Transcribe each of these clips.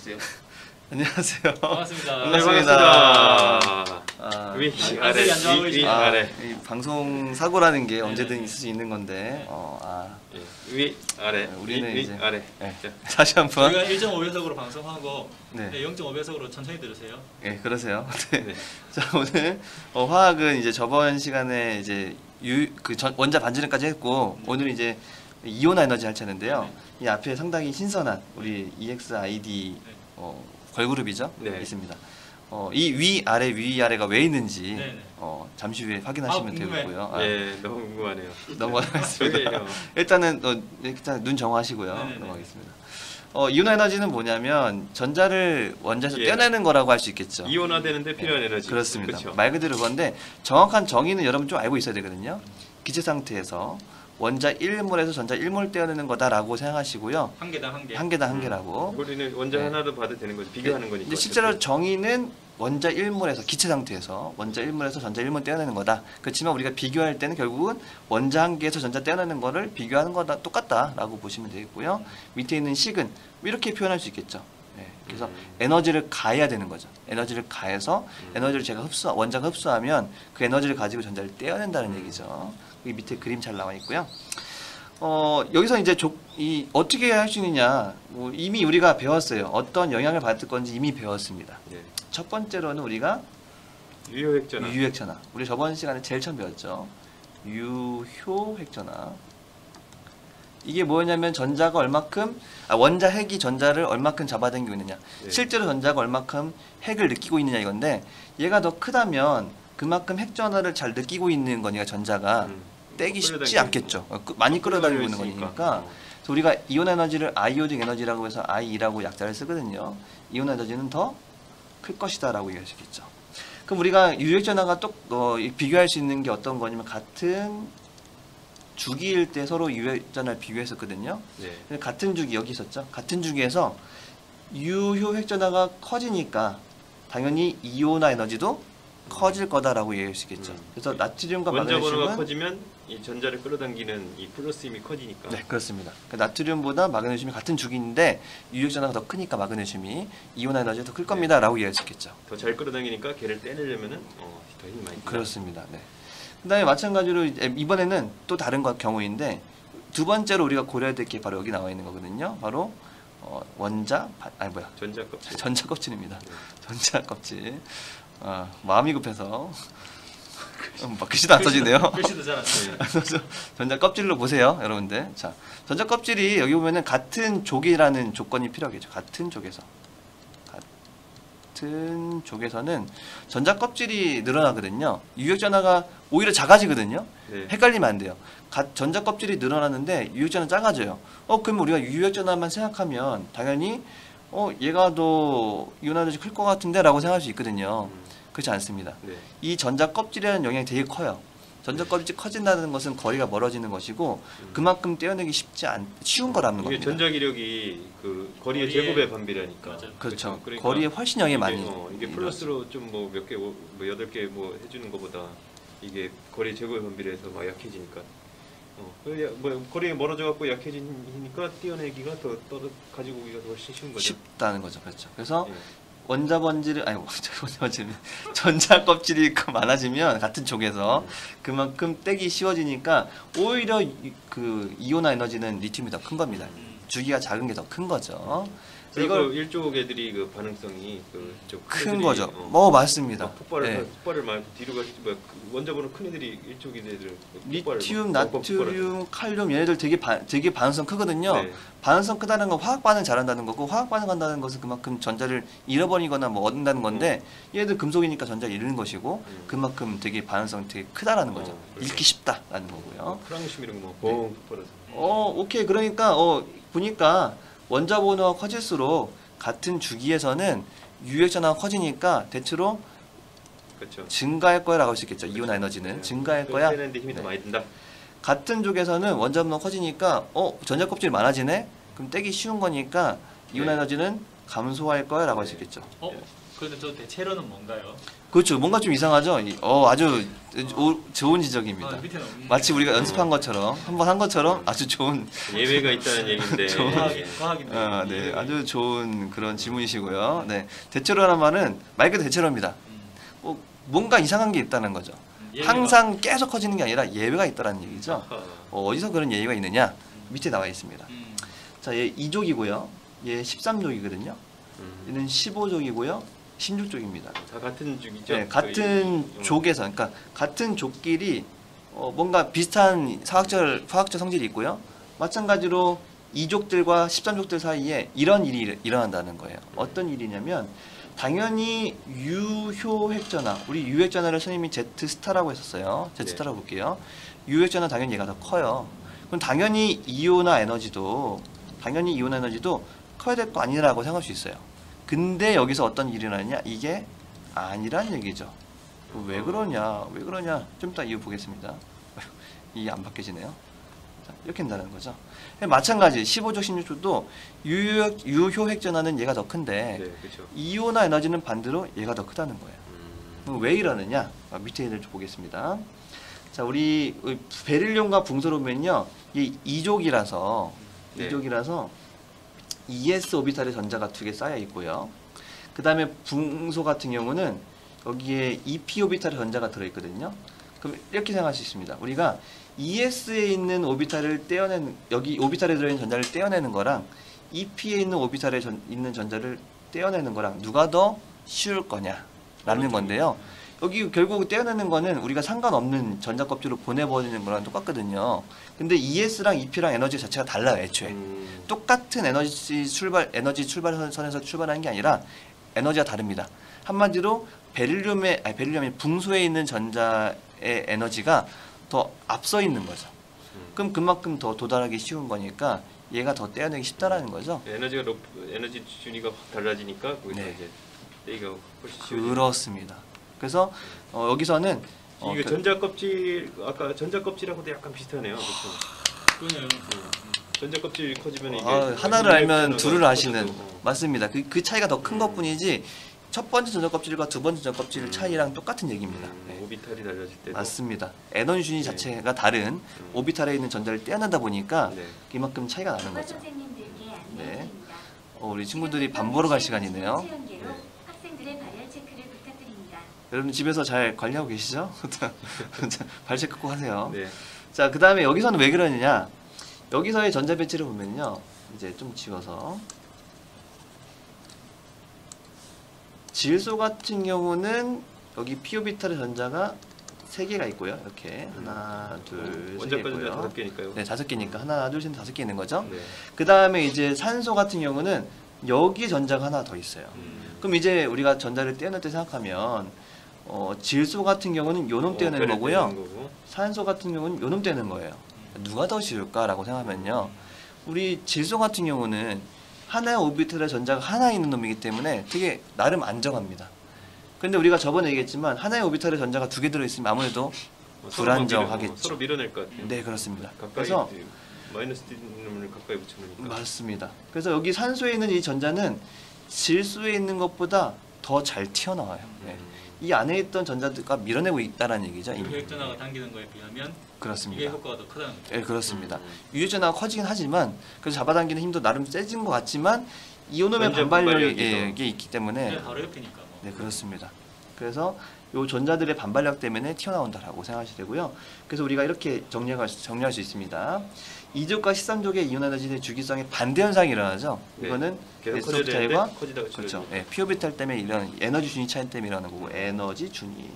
해주세요. 안녕하세요. 반갑습니다. 네, 반갑습니다. 위, 아래, 위, 아래. 이 방송 사고라는 게 네, 언제든 네. 있을 수 있는 건데, 예, 위, 아래. 우리는 위, 이제 아래. 네. 자, 다시 한번. 저희가 1.5배속으로 방송하고 네. 0.5배속으로 천천히 들으세요. 네, 그러세요. 네. 네. 자, 오늘 화학은 이제 저번 시간에 이제 원자 반지름까지 했고, 오늘 이제 이온화 에너지 할 차례인데요. 이 앞에 상당히 신선한 우리 EXID 걸그룹이죠. 네. 있습니다. 이 위아래가 왜 있는지 네, 네. 잠시 후에 확인하시면 궁금해. 되고요. 예, 너무 궁금하네요. 넘어가겠습니다. 저기요. 일단 눈 정하시고요. 네, 네, 네. 넘어가겠습니다. 이온화 에너지는 뭐냐면 전자를 원자에서 예. 떼어내는 거라고 할 수 있겠죠. 이온화되는데 필요한 에너지. 그렇습니다. 그렇죠. 말 그대로 그건데 정확한 정의는 여러분 좀 알고 있어야 되거든요. 기체 상태에서 원자 1몰에서 전자 1몰 떼어내는 거다라고 생각하시고요. 한 개당 한 개. 한 개당 한 개라고. 우리는 원자 네. 하나로 봐도 되는 거죠. 비교하는 거니까. 근데 실제로 정의는 원자 1몰에서 기체 상태에서 원자 1몰에서 전자 1몰 떼어내는 거다. 그렇지만 우리가 비교할 때는 결국은 원자 한 개에서 전자 떼어내는 거를 비교하는 거다 똑같다라고 보시면 되겠고요. 밑에 있는 식은 이렇게 표현할 수 있겠죠. 네, 그래서 에너지를 가해야 되는 거죠. 에너지를 가해서 에너지를 제가 원자가 흡수하면 그 에너지를 가지고 전자를 떼어낸다는 얘기죠. 여기 밑에 그림 잘 나와 있고요. 여기서 이제 어떻게 할 수 있느냐, 이미 우리가 배웠어요. 어떤 영향을 받을 건지 이미 배웠습니다. 예. 첫 번째로는 우리가 유효액전화. 유효액전화. 우리 저번 시간에 제일 처음 배웠죠. 유효액전화. 이게 뭐냐면 전자가 얼마큼 원자 핵이 전자를 얼마큼 잡아당기고 있느냐. 네. 실제로 전자가 얼마큼 핵을 느끼고 있느냐 이건데, 얘가 더 크다면 그만큼 핵 전화를 잘 느끼고 있는 거니까 전자가 떼기 쉽지 끌어당기고 않겠죠. 많이 끌어당기고 있는 있으니까. 거니까. 그래서 우리가 이온 에너지를 아이오딩 에너지라고 해서 IE라고 약자를 쓰거든요. 이온 에너지는 더 클 것이다라고 얘기할 수 있겠죠. 그럼 우리가 유효액 전화가 또 비교할 수 있는 게 어떤 거냐면 같은 주기일 때 서로 유효액 전화를 비교했었거든요. 네. 같은 주기 여기 있었죠. 같은 주기에서 유효액 전화가 커지니까 당연히 이온화 에너지도 커질 거다라고 얘기할 수 있겠죠. 그래서 나트륨과 원자 번호가 마그네슘은 커지면 이 전자를 끌어당기는 이 플러스 힘이 커지니까. 네, 그렇습니다. 나트륨보다 마그네슘이 같은 주기인데 유효액 전화가 더 크니까 마그네슘이 이온화 에너지가 더 클 겁니다라고 얘기할 수 있겠죠. 더 잘 끌어당기니까 걔를 떼내려면은 더 힘이 많이 든다. 그렇습니다. 네. 그다음에 마찬가지로 이번에는 또 다른 경우인데, 두 번째로 우리가 고려해야 될 게 바로 여기 나와 있는 거거든요. 바로 전자 전자 껍질입니다. 네. 전자 껍질. 마음이 급해서 글씨도 안 써지네요. 글씨도 잘 안 써요. 전자 껍질로 보세요, 여러분들. 자, 전자 껍질이 여기 보면은 같은 족이라는 조건이 필요하겠죠. 같은 족에서는 전자 껍질이 늘어나거든요. 유효액 전화가 오히려 작아지거든요. 네. 헷갈리면 안 돼요. 전자 껍질이 늘어나는데 유효액 전화 작아져요. 그럼 우리가 유효액 전화만 생각하면 당연히 얘가 더 이온화 에너지 클 것 같은데라고 생각할 수 있거든요. 그렇지 않습니다. 네. 이 전자 껍질이라는 영향이 되게 커요. 전자 껍질이 커진다는 것은 거리가 멀어지는 것이고 그만큼 떼어내기 쉬운 거라는 이게 겁니다. 전자 기력이 그 거리의 거리의- 제곱의 반비라니까. 맞아요. 그렇죠. 그러니까 거리에 훨씬 영향이 많이. 이게 플러스로 좀 뭐 몇 개, 뭐 8개 뭐 해주는 것보다 이게 거리 제곱의 반비례해서 막 약해지니까. 뭐 거리에 멀어져 갖고 약해지니까 떼어내기가 더 가지고 오기가 더 훨씬 쉬운 거죠. 쉽다는 거죠. 그렇죠. 그래서 예. 전자 껍질이 많아지면 같은 족에서 그만큼 떼기 쉬워지니까 오히려 그 이온화 에너지는 리튬이 더 큰 겁니다. 주기가 작은 게 더 큰 거죠. 그리고 이걸 일족 애들이 그 반응성이 큰 거죠. 맞습니다. 폭발을 많이 뒤로 가지 원자번호 큰 애들이 일족인 애들은 리튬, 나트륨, 칼륨 얘네들 되게 반응성 크거든요. 네. 반응성 크다는 건 화학 반응 잘한다는 거고, 화학 반응한다는 것은 그만큼 전자를 잃어버리거나 뭐 얻는다는 건데 얘네들 금속이니까 전자를 잃는 것이고 그만큼 되게 반응성 되게 크다라는 거죠. 그렇죠. 잃기 쉽다라는 거고요. 프랑심 이런 거뭐 폭발해서. 오케이. 그러니까 보니까 원자 번호가 커질수록 같은 주기에서는 유효액 전화가 커지니까 대체로 그렇죠. 증가할 거야라고 할 수 있겠죠. 이온화 에너지는 증가할 거야. 떼내는데 힘이 더 많이 든다. 같은 쪽에서는 원자 번호가 커지니까 전자 껍질이 많아지네. 그럼 떼기 쉬운 거니까 이온화 에너지는 감소할 거야라고 할 수 있겠죠. 그런데 저 대체로는 뭔가요? 그렇죠. 뭔가 좀 이상하죠. 아주 좋은 지적입니다. 밑에는 없는 마치 우리가 연습한 것처럼 한번 한 것처럼 아주 좋은 예외가 있다는 얘기인데. 좋은- 과학인데. 네, 아주 좋은 그런 질문이시고요. 네, 대체로라는 말은 말 그대로 대체로입니다. 뭔가 이상한 게 있다는 거죠. 예외가? 항상 계속 커지는 게 아니라 예외가 있다는 얘기죠. 아하. 어디서 그런 예외가 있느냐? 밑에 나와 있습니다. 자, 얘 2족이고요. 얘 13족이거든요. 얘는 15족이고요. 16족입니다. 다 같은 족이죠. 네, 같은 족에서, 그러니까 같은 족끼리 뭔가 비슷한 화학적 성질이 있고요. 마찬가지로 2족들과 13족들 사이에 이런 일이 일어난다는 거예요. 어떤 일이냐면 당연히 유효핵전화, 우리 유핵전화를 선생님이 Z스타라고 했었어요. Z스타라고 볼게요. 유핵전화 당연히 얘가 더 커요. 그럼 당연히 이온화 에너지도 커야 될 거 아니라고 생각할 수 있어요. 근데 여기서 어떤 일이 일어나냐? 이게 아니란 얘기죠. 왜 그러냐? 좀 이따 이유 보겠습니다. 이게 안 바뀌지네요. 자, 이렇게 된다는 거죠. 마찬가지 15족, 16족도 유효핵전화는 얘가 더 큰데 네, 그렇죠. 이온화 에너지는 반대로 얘가 더 크다는 거예요. 그럼 왜 이러느냐? 밑에 얘를 좀 보겠습니다. 자, 우리 베릴륨과 붕소를 보면요, 이 2족이라서 네. 2족이라서 ES 오비탈의 전자가 2개 쌓여 있고요. 그 다음에 붕소 같은 경우는 여기에 EP 오비탈의 전자가 들어있거든요. 그럼 이렇게 생각할 수 있습니다. 우리가 ES에 있는 오비탈을 여기 오비탈에 들어있는 전자를 떼어내는 거랑 EP에 있는 오비탈에 있는 전자를 떼어내는 거랑 누가 더 쉬울 거냐라는 건데요. 여기 결국 떼어내는 거는 우리가 상관없는 전자 껍질로 보내버리는 거랑 똑같거든요. 근데 ES랑 EP랑 에너지 자체가 달라요, 애초에. 똑같은 에너지 출발선에서 출발하는 게 아니라 에너지가 다릅니다. 한마디로 베릴륨이 붕소에 있는 전자의 에너지가 더 앞서 있는 거죠. 그럼 그만큼 더 도달하기 쉬운 거니까 얘가 더 떼어내기 쉽다라는 거죠. 에너지 준위가 확 달라지니까 거기서 네. 이제 떼기가 훨씬 쉬워지죠. 그렇습니다. 그래서 여기서는 이게 전자 껍질 아까 전자 껍질하고도 약간 비슷하네요. 그렇죠. 그러네요. 전자 껍질 커지면 이게 하나를 알면 둘을 아시는 커져도, 맞습니다. 그 차이가 더 큰 것뿐이지 첫 번째 전자 껍질과 두 번째 전자 껍질 차이랑 똑같은 얘기입니다. 네. 오비탈이 달라질 때 맞습니다. 에너지 준위 네. 자체가 다른 오비탈에 있는 전자를 떼어낸다 보니까 네. 이만큼 차이가 나는 교과 거죠. 선생님들께 네. 안내드립니다. 우리 친구들이 밥 먹으러 갈 시간이네요. 체온계로 학생들의 발열 체크를 부탁드립니다. 여러분 집에서 잘 관리하고 계시죠? 발 체크 꼭 하세요. 네. 자, 그 다음에 여기서는 왜 그러느냐? 여기서의 전자 배치를 보면요, 이제 좀 지워서 질소 같은 경우는 여기 피오비탈의 전자가 3개가 있고요. 이렇게 하나, 둘, 세 개 원자까지 있고요. 5개니까요. 네, 5개니까 하나, 둘, 셋, 5개 있는 거죠. 네. 그 다음에 이제 산소 같은 경우는 여기 전자가 하나 더 있어요. 그럼 이제 우리가 전자를 떼어낼 때 생각하면 질소 같은 경우는 요놈 떼어내는 거고요. 산소 같은 경우는 요놈 떼는 거예요. 누가 더 쉬울까라고 생각하면요, 우리 질소 같은 경우는 하나의 오비탈의 전자가 하나 있는 놈이기 때문에 되게 나름 안정합니다. 근데 우리가 저번에 얘기했지만 하나의 오비탈의 전자가 2개 들어있으면 아무래도 불안정하겠죠. 서로 밀어낼 것 같아요. 네, 그렇습니다. 가까이 그래서 마이너스 놈을 가까이 붙여놓으니까. 맞습니다. 그래서 여기 산소에 있는 이 전자는 질소에 있는 것보다 더 잘 튀어나와요. 네. 이 안에 있던 전자들과 밀어내고 있다는 얘기죠. 이미. 유혈전화가 당기는 거에 비하면 이게 그렇습니다. 효과가 더 크다는 거죠. 네, 그렇습니다. 유효전화가 커지긴 하지만 그래서 잡아당기는 힘도 나름 세진 것 같지만 이오놈의 전자 반발력이 반발력이죠. 있기 때문에 그냥 바로 옆이니까 뭐. 네, 그렇습니다. 그래서 이 전자들의 반발력 때문에 튀어나온다라고 생각하시면 되고요. 그래서 우리가 이렇게 정리할 수 있습니다. 2족과 13족의 이온 에너지의 주기성에 반대 현상이 일어나죠. 네. 이거는 계속 S 커져야 되는데 오비탈과 커지다가 그렇죠. 줄어들고. 네, p 오비탈 때문에 이런 에너지 준위 차이 때문에 일어나는 거고 에너지 준위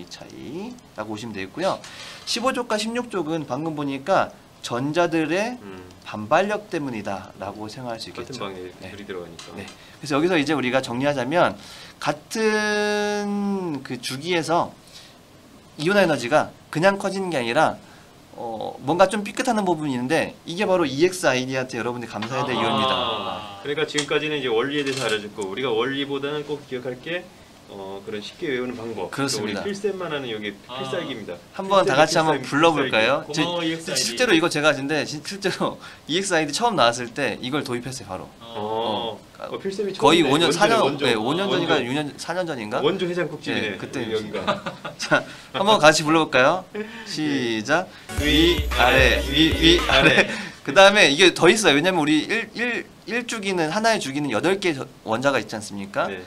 차이라고 보시면 되겠고요. 15족과 16족은 방금 보니까 전자들의 반발력 때문이다라고 생각할 수 같은 있겠죠. 방에 네. 둘이 들어가니까. 네. 그래서 여기서 이제 우리가 정리하자면 같은 그 주기에서 이온 에너지가 그냥 커지는 게 아니라 뭔가 좀 삐끗하는 부분이 있는데 이게 바로 EXID한테 여러분들이 감사해야 될 이유입니다. 그러니까 지금까지는 이제 원리에 대해서 알아줬고 우리가 원리보다는 꼭 기억할 게 그런 쉽게 외우는 방법. 그렇습니다. 우리 필쌤만 하는 여기 아. 필살기입니다. 한번 다 같이 한번 필살기. 불러볼까요? 고마워, EXID. 실제로 이거 제가 근데 실제로 EXID 처음 나왔을 때 이걸 도입했어요 바로. 필쌤이 거의 처음이네. 5년, 4년, 원조. 네, 5년 전인가 원조. 6년, 4년 전인가? 원조 해장국집이네. 네, 그때 여기가. 자, 한번 같이 불러볼까요? 시작. 위, 아래, 위, 아래. 그 다음에 이게 더 있어요. 왜냐면 우리 1주기는, 하나의 주기는 8개 원자가 있지 않습니까? 네.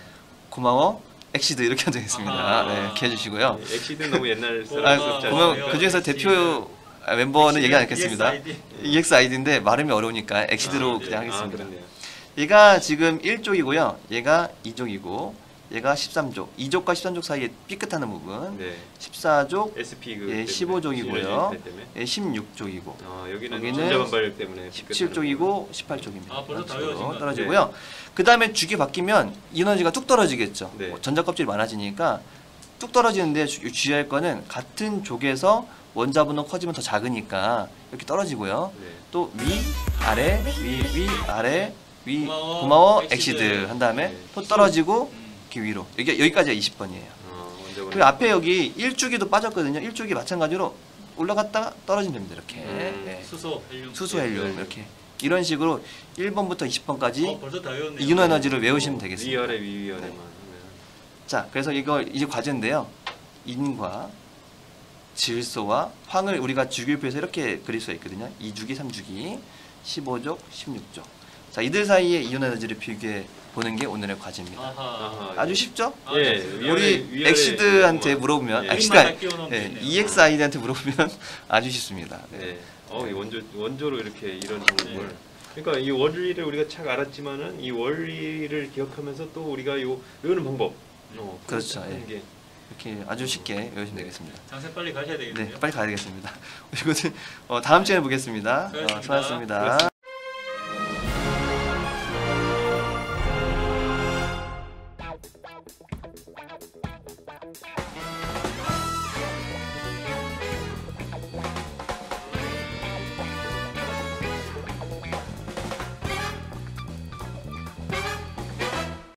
고마워, 엑시드 이렇게 되어 있습니다. 아하. 네, 이렇게 해주시고요. 네, 엑시드 너무 옛날 고마워. 사람 보면 그 중에서 대표 멤버는 얘기 안 했겠습니다. EXID인데 발음이 어려우니까 엑시드로 그냥 하겠습니다. 그렇네요. 얘가 지금 1족이고요. 얘가 2족이고 얘가 13족. 2족과 13족 사이에 삐끗하는 부분. 네. 14족, SP 예, 15족이고요. 때문에. 예, 16족이고 여기는 여기는 전자반발 때문에 17족이고 18족입니다. 아, 벌써 다 외워진 것 떨어지고요. 그 다음에 주기 바뀌면 에너지가 뚝 떨어지겠죠. 네. 전자 껍질이 많아지니까 뚝 떨어지는데 주의할 거는 같은 족에서 원자분호 커지면 더 작으니까 이렇게 떨어지고요. 네. 또 위, 아래, 위, 아래, 위, 고마워, 고마워, 엑시드. 엑시드 한 다음에 네. 또 떨어지고 이렇게 위로. 여기까지가 20번이에요. 원자번호. 그리고 앞에 여기 1주기도 빠졌거든요. 1주기 마찬가지로 올라갔다가 떨어지면 됩니다. 이렇게. 네. 수소, 헬륨. 수소, 헬륨 이렇게. 이런 식으로 1번부터 20번까지 벌써 다 외웠네요. 이윤 에너지를 외우시면 되겠습니다. 위아래 위아래만 네. 하면. 자, 그래서 이거 이제 과제인데요. 인과 질소와 황을 우리가 주기표에서 이렇게 그릴 수가 있거든요. 2주기, 3주기, 15족, 16족. 자, 이들 사이에 이온 에너지를 비교해 보는 게 오늘의 과제입니다. 아하. 아주 쉽죠? 아, 예, 네. 우리 위아래 엑시드한테 물어보면, 예. 엑시드가 다 끼워놓으면 되겠네요. EXID한테 물어보면 아주 쉽습니다. 네. 네. 이 원조로 이렇게 이런 정보를. 그러니까 이 원리를 우리가 착 알았지만은 이 원리를 기억하면서 또 우리가 요 외우는 방법. 그렇죠, 하는 예. 게 이렇게 아주 쉽게 외우시면 되겠습니다. 장세 빨리 가셔야 되겠네요. 네, 빨리 가야 되겠습니다. 이것은 다음 시간에 보겠습니다. 수고하셨습니다. 수고하셨습니다.